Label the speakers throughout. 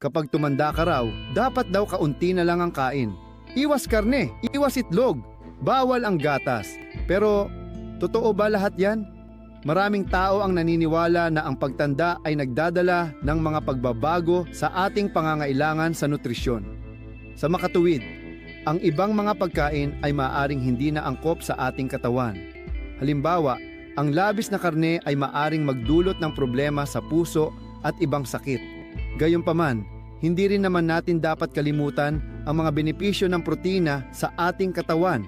Speaker 1: Kapag tumanda ka raw, dapat daw kaunti na lang ang kain. Iwas karne, iwas itlog, bawal ang gatas. Pero, totoo ba lahat yan? Maraming tao ang naniniwala na ang pagtanda ay nagdadala ng mga pagbabago sa ating pangangailangan sa nutrisyon. Sa makatuwid, ang ibang mga pagkain ay maaring hindi na angkop sa ating katawan. Halimbawa, ang labis na karne ay maaring magdulot ng problema sa puso at ibang sakit. Gayunpaman, hindi rin naman natin dapat kalimutan ang mga benepisyo ng protina sa ating katawan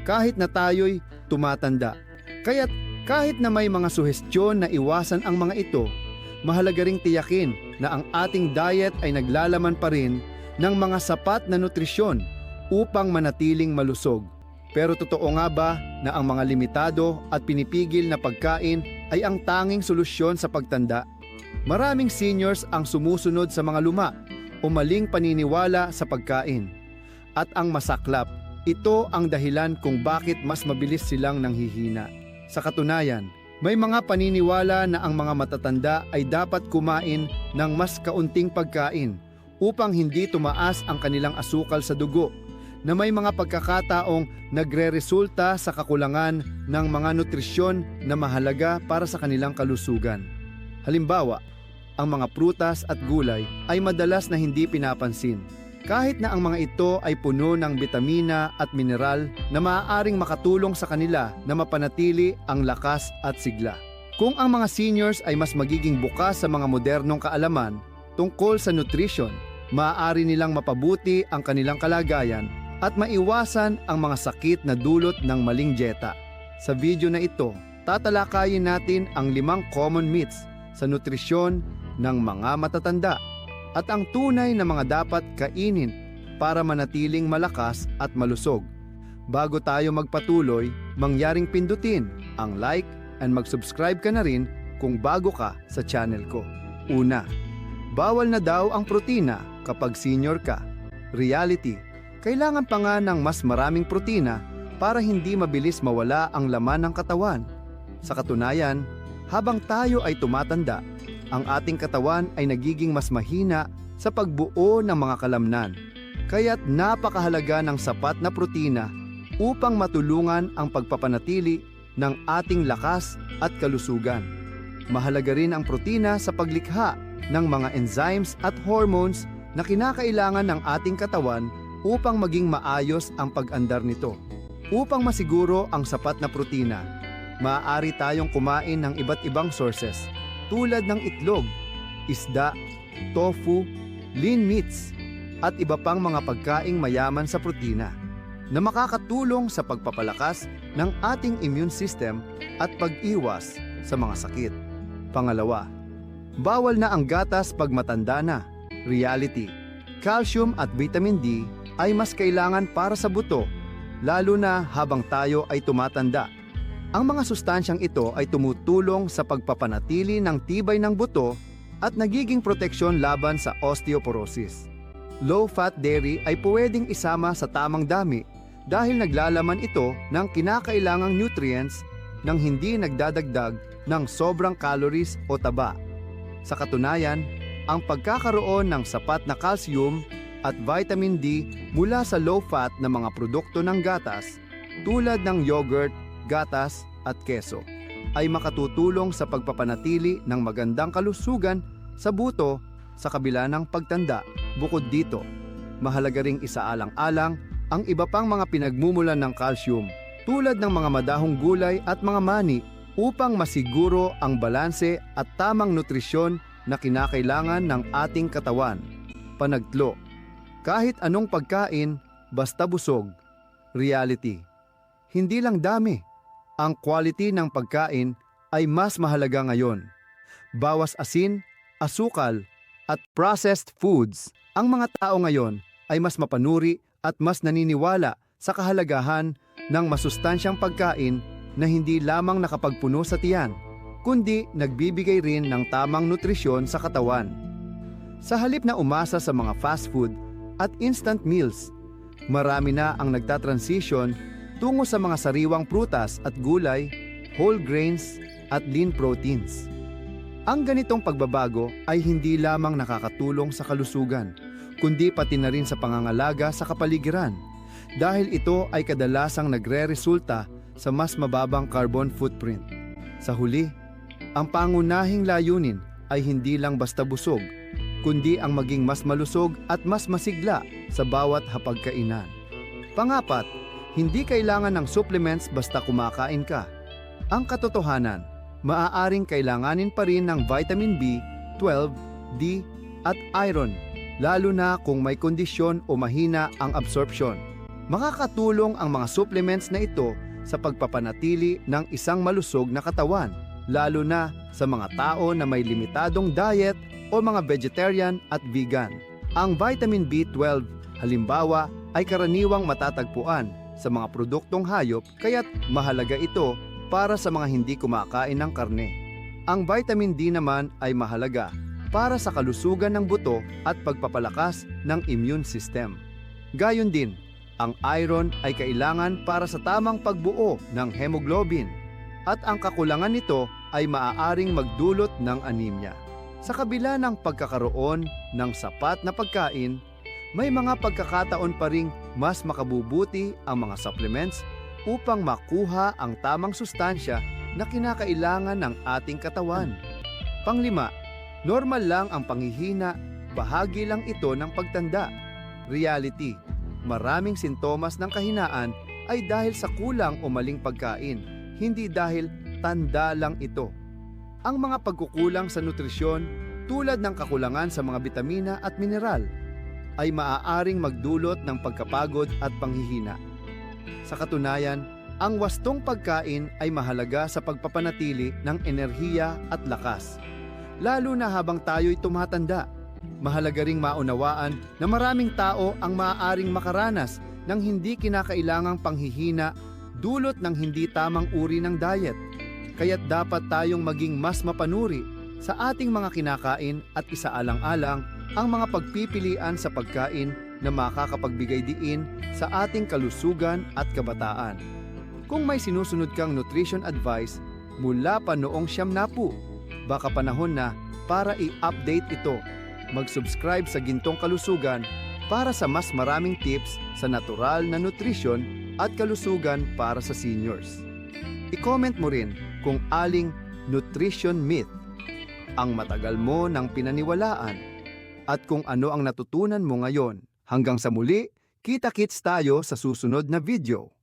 Speaker 1: kahit na tayo'y tumatanda. Kaya't kahit na may mga suhestyon na iwasan ang mga ito, mahalaga ring tiyakin na ang ating diet ay naglalaman pa rin ng mga sapat na nutrisyon upang manatiling malusog. Pero totoo nga ba na ang mga limitado at pinipigil na pagkain ay ang tanging solusyon sa pagtanda? Maraming seniors ang sumusunod sa mga luma o maling paniniwala sa pagkain. At ang masaklap, ito ang dahilan kung bakit mas mabilis silang nanghihina. Sa katunayan, may mga paniniwala na ang mga matatanda ay dapat kumain ng mas kaunting pagkain upang hindi tumaas ang kanilang asukal sa dugo, na may mga pagkakataong nagre-resulta sa kakulangan ng mga nutrisyon na mahalaga para sa kanilang kalusugan. Halimbawa, ang mga prutas at gulay ay madalas na hindi pinapansin, kahit na ang mga ito ay puno ng bitamina at mineral na maaaring makatulong sa kanila na mapanatili ang lakas at sigla. Kung ang mga seniors ay mas magiging bukas sa mga modernong kaalaman tungkol sa nutrition, maaari nilang mapabuti ang kanilang kalagayan at maiwasan ang mga sakit na dulot ng maling dieta. Sa video na ito, tatalakayin natin ang 5 common myths sa nutrisyon ng mga matatanda at ang tunay na mga dapat kainin para manatiling malakas at malusog. Bago tayo magpatuloy, mangyaring pindutin ang like and mag-subscribe ka na rin kung bago ka sa channel ko. Una, bawal na daw ang protina kapag senior ka. Reality, kailangan pa nga ng mas maraming protina para hindi mabilis mawala ang laman ng katawan. Sa katunayan, habang tayo ay tumatanda, ang ating katawan ay nagiging mas mahina sa pagbuo ng mga kalamnan. Kaya't napakahalaga ng sapat na protina upang matulungan ang pagpapanatili ng ating lakas at kalusugan. Mahalaga rin ang protina sa paglikha ng mga enzymes at hormones na kinakailangan ng ating katawan upang maging maayos ang pag-andar nito. Upang masiguro ang sapat na protina, maaari tayong kumain ng iba't ibang sources tulad ng itlog, isda, tofu, lean meats, at iba pang mga pagkaing mayaman sa protina na makakatulong sa pagpapalakas ng ating immune system at pag-iwas sa mga sakit. Pangalawa, bawal na ang gatas pag matanda na. Reality, calcium at vitamin D ay mas kailangan para sa buto, lalo na habang tayo ay tumatanda. Ang mga sustansyang ito ay tumutulong sa pagpapanatili ng tibay ng buto at nagiging proteksyon laban sa osteoporosis. Low-fat dairy ay pwedeng isama sa tamang dami dahil naglalaman ito ng kinakailangang nutrients nang hindi nagdadagdag ng sobrang calories o taba. Sa katunayan, ang pagkakaroon ng sapat na calcium at vitamin D mula sa low-fat na mga produkto ng gatas tulad ng yogurt, gatas at keso ay makatutulong sa pagpapanatili ng magandang kalusugan sa buto sa kabila ng pagtanda. Bukod dito, mahalaga ring isaalang-alang ang iba pang mga pinagmumulan ng calcium tulad ng mga madahong gulay at mga mani upang masiguro ang balanse at tamang nutrisyon na kinakailangan ng ating katawan. Panagtlo, kahit anong pagkain, basta busog. Reality, hindi lang dami. Ang quality ng pagkain ay mas mahalaga ngayon. Bawas asin, asukal, at processed foods. Ang mga tao ngayon ay mas mapanuri at mas naniniwala sa kahalagahan ng masustansyang pagkain na hindi lamang nakapagpuno sa tiyan, kundi nagbibigay rin ng tamang nutrisyon sa katawan. Sa halip na umasa sa mga fast food at instant meals, marami na ang nagtatransition tungo sa mga sariwang prutas at gulay, whole grains at lean proteins. Ang ganitong pagbabago ay hindi lamang nakakatulong sa kalusugan, kundi pati na rin sa pangangalaga sa kapaligiran, dahil ito ay kadalasang nagre-resulta sa mas mababang carbon footprint. Sa huli, ang pangunahing layunin ay hindi lang basta busog, kundi ang maging mas malusog at mas masigla sa bawat hapagkainan. Pangapat, hindi kailangan ng supplements basta kumakain ka. Ang katotohanan, maaaring kailanganin pa rin ng vitamin B, 12, D, at iron, lalo na kung may kondisyon o mahina ang absorption. Makakatulong ang mga supplements na ito sa pagpapanatili ng isang malusog na katawan, lalo na sa mga tao na may limitadong diet o mga vegetarian at vegan. Ang vitamin B12, halimbawa, ay karaniwang matatagpuan sa mga produktong hayop, kaya't mahalaga ito para sa mga hindi kumakain ng karne. Ang vitamin D naman ay mahalaga para sa kalusugan ng buto at pagpapalakas ng immune system. Gayon din, ang iron ay kailangan para sa tamang pagbuo ng hemoglobin, at ang kakulangan nito ay maaaring magdulot ng anemia. Sa kabila ng pagkakaroon ng sapat na pagkain, may mga pagkakataon pa ring mas makabubuti ang mga supplements upang makuha ang tamang sustansya na kinakailangan ng ating katawan. Panglima, normal lang ang panghihina, bahagi lang ito ng pagtanda. Reality, maraming sintomas ng kahinaan ay dahil sa kulang o maling pagkain, hindi dahil tanda lang ito. Ang mga pagkukulang sa nutrisyon, tulad ng kakulangan sa mga bitamina at mineral, ay maaaring magdulot ng pagkapagod at panghihina. Sa katunayan, ang wastong pagkain ay mahalaga sa pagpapanatili ng enerhiya at lakas, lalo na habang tayo'y tumatanda. Mahalaga ring maunawaan na maraming tao ang maaaring makaranas ng hindi kinakailangang panghihina dulot ng hindi tamang uri ng diet. Kaya't dapat tayong maging mas mapanuri sa ating mga kinakain at isaalang-alang ang mga pagpipilian sa pagkain na makakapagbigay diin sa ating kalusugan at kabataan. Kung may sinusunod kang nutrition advice mula pa noong 90, baka panahon na para i-update ito. Mag-subscribe sa Gintong Kalusugan para sa mas maraming tips sa natural na nutrition at kalusugan para sa seniors. I-comment mo rin kung aling nutrition myth ang matagal mo nang pinaniwalaan at kung ano ang natutunan mo ngayon. Hanggang sa muli, kita-kits tayo sa susunod na video.